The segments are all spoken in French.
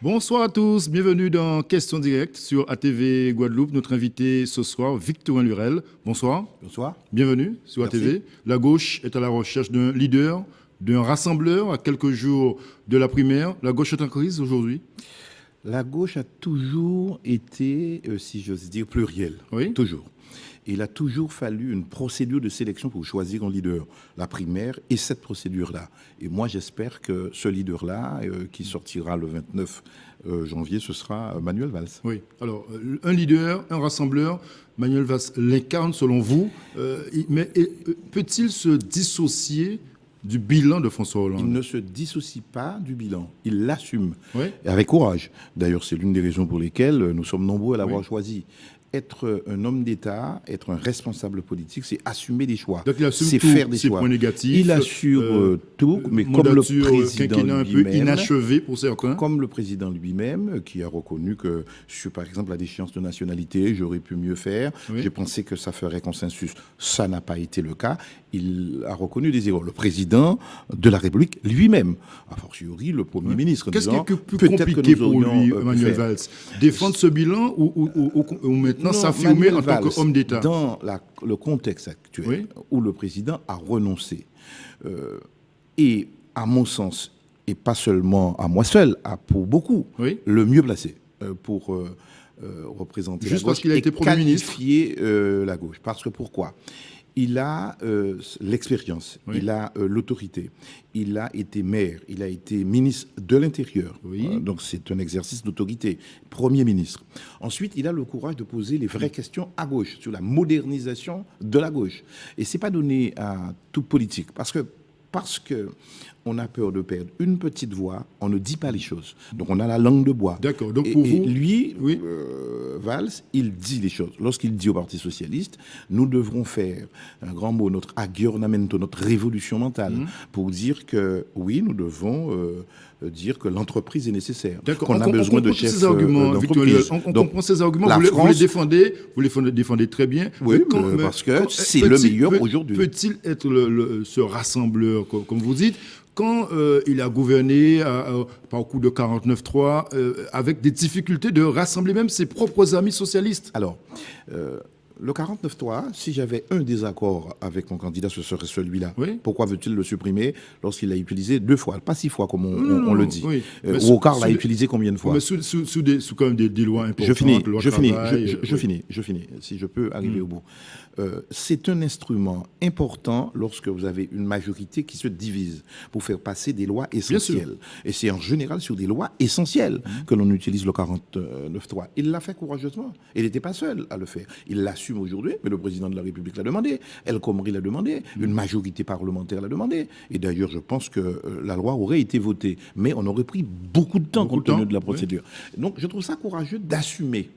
Bonsoir à tous, bienvenue dans Question Directe sur ATV Guadeloupe. Notre invité ce soir, Victorin Lurel. Bonsoir. Bonsoir. Bienvenue sur Merci. ATV. La gauche est à la recherche d'un leader, d'un rassembleur à quelques jours de la primaire. La gauche est en crise aujourd'hui? La gauche a toujours été, si j'ose dire, plurielle. Oui. Toujours. Il a toujours fallu une procédure de sélection pour choisir un leader, la primaire et cette procédure-là. Et moi, j'espère que ce leader-là, qui sortira le 29 janvier, ce sera Manuel Valls. Oui. Alors, un leader, un rassembleur, Manuel Valls l'incarne selon vous. Mais peut-il se dissocier du bilan de François Hollande? Il ne se dissocie pas du bilan, il l'assume, Oui. avec courage. D'ailleurs, c'est l'une des raisons pour lesquelles nous sommes nombreux à l'avoir choisi. Être un homme d'État, être un responsable politique, c'est assumer des choix. Donc il assume c'est tous faire des ses choix. points négatifs. Il assure tout, mais comme le président quinquennat un peu lui-même, inachevé pour certains. comme le président lui-même, qui a reconnu que sur, par exemple, la déchéance de nationalité, j'aurais pu mieux faire. Oui. J'ai pensé que ça ferait consensus. Ça n'a pas été le cas. Il a reconnu des erreurs. Le président de la République lui-même, a fortiori le Premier ministre. Qu'est-ce qui est plus peut-être compliqué que nous pour lui, aurions pu Manuel faire. Valls? Défendre ce bilan ou maintenant Non, s'affirmer Manuel en tant Valls, qu'homme d'État? Dans le contexte actuel, Oui. où le président a renoncé, et à mon sens, et pas seulement à moi seul, pour beaucoup, Oui. le mieux placé pour représenter Juste la gauche parce qu'il a été et Premier ministre. qualifier la gauche. Parce que pourquoi? Il a l'expérience, Oui. il a l'autorité, il a été maire, il a été ministre de l'Intérieur. Oui. Donc c'est un exercice d'autorité. Premier ministre. Ensuite, il a le courage de poser les vraies questions à gauche, sur la modernisation de la gauche. Et c'est pas donné à tout politique. Parce que on a peur de perdre une petite voix, on ne dit pas les choses. Donc on a la langue de bois. D'accord. Donc Et pour vous, lui, oui. Valls, il dit les choses. Lorsqu'il dit au Parti socialiste, nous devrons faire un grand mot, notre aggiornamento, notre révolution mentale, pour dire que oui, nous devons dire que l'entreprise est nécessaire, D'accord. qu'on a besoin de comprend chefs ces arguments, Victor Lurel. d'entreprise. On Donc, comprend ces arguments. la Vous les France- défendez, défendez très bien. Oui, Mais parce que c'est le meilleur aujourd'hui. Peut-il être ce rassembleur, comme vous dites, quand il a gouverné par coup de 49-3, avec des difficultés de rassembler même ses propres amis socialistes? Alors, le 49.3, si j'avais un désaccord avec mon candidat, ce serait celui-là. Oui. Pourquoi veut-il le supprimer lorsqu'il l'a utilisé 2 fois, pas 6 fois comme on Non, le dit? oui. Mais Wokar sous l'a des- utilisé combien de fois? Mais sous quand même des lois importantes, Je finis, loi je finis, travail, je oui. finis, si je peux arriver au bout. C'est un instrument important lorsque vous avez une majorité qui se divise pour faire passer des lois essentielles. Et c'est en général sur des lois essentielles que l'on utilise le 49.3. Il l'a fait courageusement. Il n'était pas seul à le faire. Il l'assume aujourd'hui, mais le président de la République l'a demandé. El Khomri l'a demandé. Une majorité parlementaire l'a demandé. Et d'ailleurs, je pense que la loi aurait été votée. Mais on aurait pris beaucoup de temps compte tenu de la procédure. Donc, je trouve ça courageux d'assumer.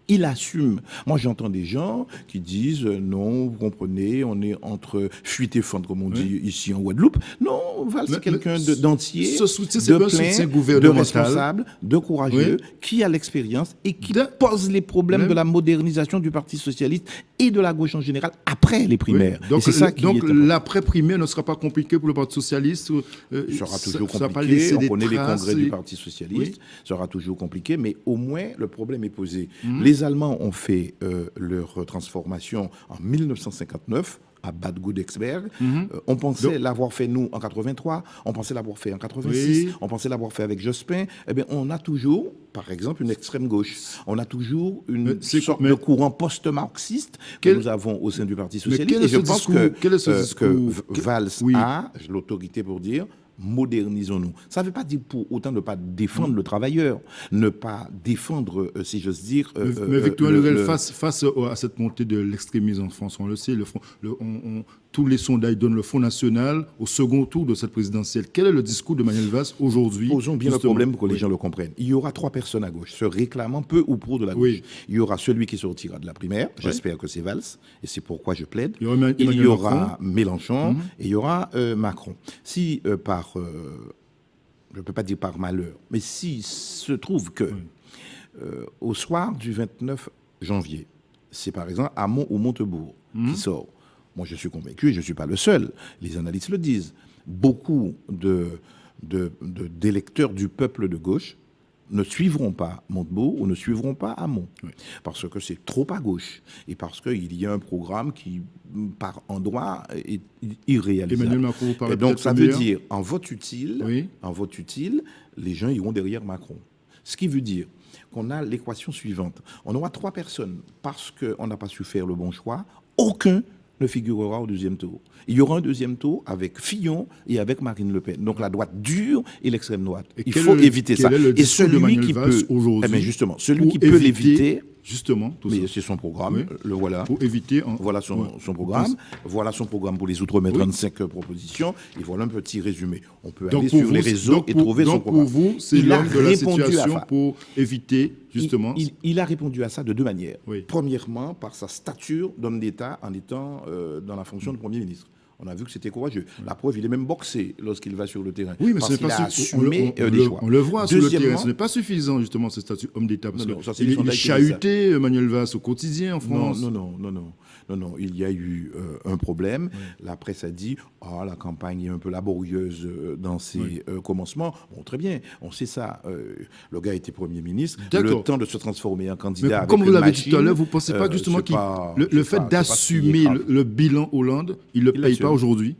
Il assume. Moi, j'entends des gens qui disent non, vous comprenez, on est entre fuite et fente, comme on dit ici en Guadeloupe. Non, Valls, c'est quelqu'un d'entier, ce soutien, c'est de pas un plein, soutien de gouvernemental. responsable, de courageux, qui a l'expérience et qui pose les problèmes de la modernisation du Parti socialiste et de la gauche en général après les primaires. Oui. Donc, et c'est ça qui est important. l'après-primaire ne sera pas compliqué pour le Parti socialiste. Il sera toujours ça va pas compliqué. laisser On des connaît les traces, congrès du et- Parti socialiste. Oui. Ça sera toujours compliqué, mais au moins le problème est posé. Les Allemands ont fait leur transformation en 1959 à Bad Godesberg. On pensait l'avoir fait nous en 83, on pensait l'avoir fait en 86, Oui. on pensait l'avoir fait avec Jospin. Eh bien, on a toujours, par exemple, une extrême gauche. On a toujours une sorte de courant post-marxiste que nous avons au sein du Parti socialiste. quel est Et je ce pense discours- quel est ce que discours- Valls Oui. a l'autorité pour dire modernisons-nous. Ça ne veut pas dire pour autant ne pas défendre le travailleur, ne pas défendre, si j'ose dire... Mais Victor Lurel, face à cette montée de l'extrémisme en France, on le sait, tous les sondages donnent le Front National au second tour de cette présidentielle. Quel est le discours de Manuel Valls aujourd'hui? Posons bien justement? le problème pour que les gens le comprennent. Il y aura 3 personnes à gauche, se réclamant peu ou prou de la gauche. Oui. Il y aura celui qui sortira de la primaire, j'espère que c'est Valls, et c'est pourquoi je plaide. Il y aura Il y Emmanuel aura Macron. Mélenchon et il y aura Macron. Si je ne peux pas dire par malheur, mais s'il se trouve que au soir du 29 janvier, c'est par exemple Hamon ou Montebourg qui sort. Moi, je suis convaincu, et je ne suis pas le seul, les analystes le disent, beaucoup d'électeurs du peuple de gauche ne suivront pas Montebourg ou ne suivront pas Hamon. Oui. Parce que c'est trop à gauche et parce qu'il y a un programme qui, par endroit, est irréalisable. Emmanuel Macron vous paraît. Et donc ça veut dire, en vote utile, les gens iront derrière Macron. Ce qui veut dire qu'on a l'équation suivante. On aura 3 personnes parce qu'on n'a pas su faire le bon choix. Aucun ne figurera au deuxième tour. Il y aura un deuxième tour avec Fillon et avec Marine Le Pen. Donc la droite dure et l'extrême droite. Il faut éviter ça. Et celui qui peut, justement, celui qui peut l'éviter, justement, tout ça. C'est son programme, le voilà. Pour éviter. Voilà son programme. Voilà son programme pour les Outre-mer, 35 propositions. Et voilà un petit résumé. On peut aller sur les réseaux et trouver son programme. Donc pour vous, c'est l'homme de la situation pour éviter, justement. Il a répondu à ça de 2 manières. Oui. Premièrement, par sa stature d'homme d'État en étant dans la fonction de Premier ministre. On a vu que c'était courageux. La preuve, il est même boxé lorsqu'il va sur le terrain. Oui, mais ce n'est pas assumé des choix. On le voit sur le terrain. Ce n'est pas suffisant, justement, ce statut homme d'État. Parce qu'il chahuté Emmanuel Valls au quotidien en France. Non. Il y a eu un problème. Oui. La presse a dit la campagne est un peu laborieuse dans ses commencements. Bon, très bien, on sait ça. Le gars était Premier ministre. Le temps de se transformer en candidat. Mais comme vous l'avez dit tout à l'heure, vous ne pensez pas justement que le fait d'assumer le bilan Hollande, il ne le paye pas aujourd'hui?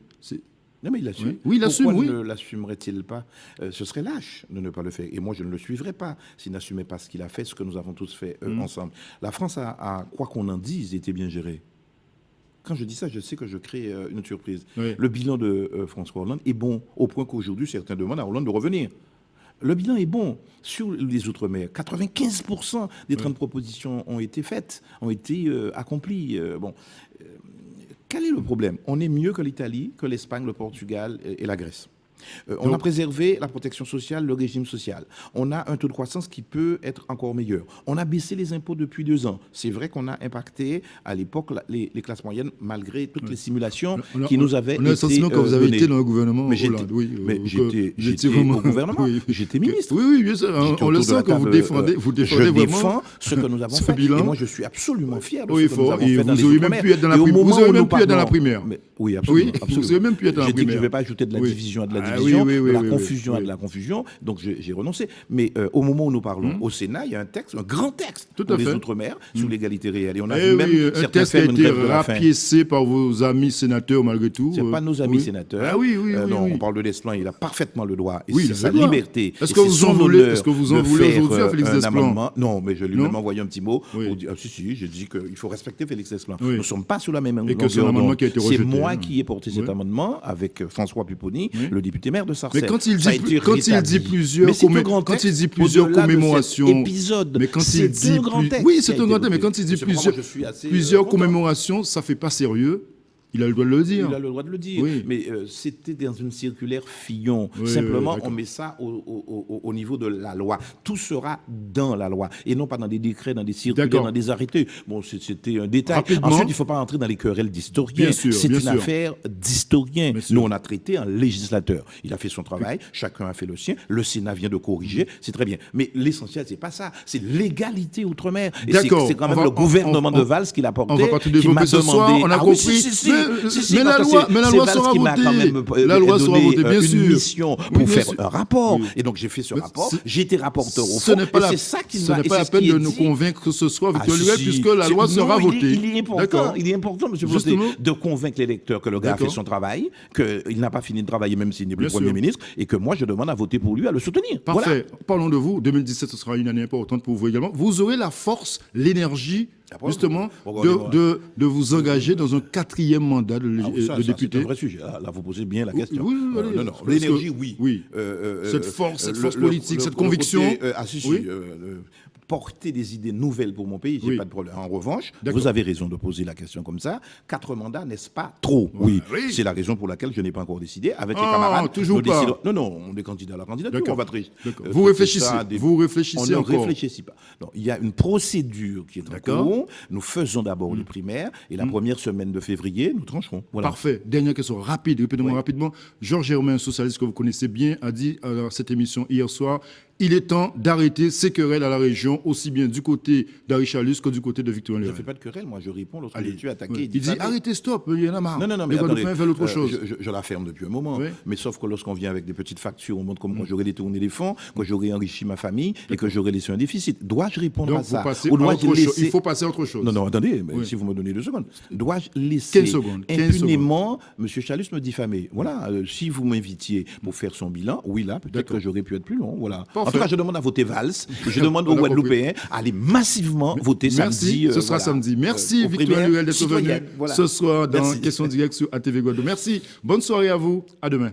Non, mais il l'assume. Oui, il assume. Pourquoi ne l'assumerait-il pas? Ce serait lâche de ne pas le faire. Et moi, je ne le suivrai pas s'il n'assumait pas ce qu'il a fait, ce que nous avons tous fait ensemble. La France a, quoi qu'on en dise, été bien gérée. Quand je dis ça, je sais que je crée une surprise. Oui. Le bilan de François Hollande est bon, au point qu'aujourd'hui, certains demandent à Hollande de revenir. Le bilan est bon sur les Outre-mer. 95% des 30 propositions ont été faites, ont été accomplies. Quel est le problème? On est mieux que l'Italie, que l'Espagne, le Portugal et la Grèce. On a préservé la protection sociale, le régime social. On a un taux de croissance qui peut être encore meilleur. On a baissé les impôts depuis 2 ans. C'est vrai qu'on a impacté à l'époque les classes moyennes malgré toutes les simulations qui nous avaient été données. On a le sentiment que vous avez été dans le gouvernement Hollande. J'étais au gouvernement. J'étais ministre. Oui, bien sûr. On le sent que vous défendez je vraiment. Défends ce que nous avons fait. Et moi, je suis absolument fier de ce que nous avons fait dans les Outre-mer. Vous auriez même pu être dans la primaire. Oui, absolument. Vous auriez même pu être dans la primaire. J'ai dit que je ne vais pas ajouter de la division à de la division, de la confusion à de la confusion, donc j'ai renoncé. Mais au moment où nous parlons, au Sénat, il y a un texte, un grand texte pour les Outre-mer sur l'égalité réelle. Et on a vu même un texte qui a été rapiécé par vos amis sénateurs malgré tout. Ce n'est pas nos amis sénateurs. Ah oui. On parle de Desplan, il a parfaitement le droit. Et c'est sa liberté. Est-ce que vous en voulez aujourd'hui à Félix Desplan? Non, mais je lui ai même envoyé un petit mot pour dire si, j'ai dit qu'il faut respecter Félix Desplan. Nous ne sommes pas sous la même longueur d'onde. C'est moi qui ai porté cet amendement avec François Pupponi, le député maire de Sarcelles. Mais quand il dit plusieurs commémorations, mais quand il dit oui, c'est un grand texte, mais quand il dit plusieurs commémorations, ça fait pas sérieux. Il a le droit de le dire. Il a le droit de le dire. Oui. Mais c'était dans une circulaire Fillon. Simplement, on met ça au niveau de la loi. Tout sera dans la loi. Et non pas dans des décrets, dans des circulaires, dans des arrêtés. Bon, c'était un détail. Rapidement. Ensuite, il ne faut pas entrer dans les querelles d'historiens. C'est une affaire d'historiens. Nous, on a traité un législateur. Il a fait son travail. Chacun a fait le sien. Le Sénat vient de corriger. C'est très bien. Mais l'essentiel, c'est pas ça. C'est l'égalité outre-mer. Et c'est quand même le gouvernement de Valls qui l'a porté. On va pas tout développer ce soir. On a compris. Mais la loi sera votée. La loi sera votée, bien sûr. Une mission pour faire un rapport. Et donc, j'ai fait ce rapport. J'ai été rapporteur au fond. C'est ça qui ce n'est pas la peine de nous convaincre ce soir, Victor Lurel, puisque la loi sera votée. Il est important, M. Voté, de convaincre les lecteurs que le gars a fait son travail, qu'il n'a pas fini de travailler, même s'il n'est plus Premier ministre, et que moi, je demande à voter pour lui, à le soutenir. Parfait. Parlons de vous. 2017, ce sera une année importante pour vous également. Vous aurez la force, l'énergie, justement, de vous engager dans un 4e mandat de député. C'est un vrai sujet. Là, vous posez bien la question. Non. L'énergie, oui. Cette force politique, cette conviction. Porter des idées nouvelles pour mon pays, j'ai pas de problème. En revanche, vous avez raison de poser la question comme ça. 4 mandats, n'est-ce pas trop? Oui. C'est la raison pour laquelle je n'ai pas encore décidé. Avec les camarades, toujours pas. Non, on est candidat à la candidature. On va vous réfléchissez. Vous réfléchissez encore. On ne réfléchit pas. Non, il y a une procédure qui est en cours. Nous faisons d'abord les primaires et la première semaine de février, nous trancherons. Voilà. Parfait. Dernière question rapide, répétez-moi rapidement. Georges Germain, un socialiste que vous connaissez bien, a dit à cette émission hier soir: il est temps d'arrêter ces querelles à la région, aussi bien du côté d'Henri Chalus que du côté de Victorien Je ne Lurel. fais pas de querelle, moi je réponds lorsque je suis attaqué. Oui. Il dit arrêtez, stop, il y en a marre. Non, mais les attendez, Guadeloupéens veulent autre chose. Je la ferme depuis un moment. Oui. Mais sauf que lorsqu'on vient avec des petites factures, on montre comme quand j'aurais détourné les fonds, que j'aurais enrichi ma famille et que j'aurais laissé un déficit. Dois-je répondre Donc, à ça? Ou dois-je il faut passer à autre chose. Non, attendez, mais Oui. si vous me donnez 2 secondes. Dois-je laisser 15 secondes. impunément M. Chalus me diffamer? Voilà, si vous m'invitiez pour faire son bilan, oui, là, peut-être que j'aurais pu être plus long. Voilà. En tout cas, je demande à voter Valls et je demande aux Guadeloupéens à aller massivement voter samedi. Ce sera samedi. Merci Victorien Lurel d'être venu ce soir dans Merci. Question Directe sur ATV Guadeloupe. Merci. Bonne soirée à vous. À demain.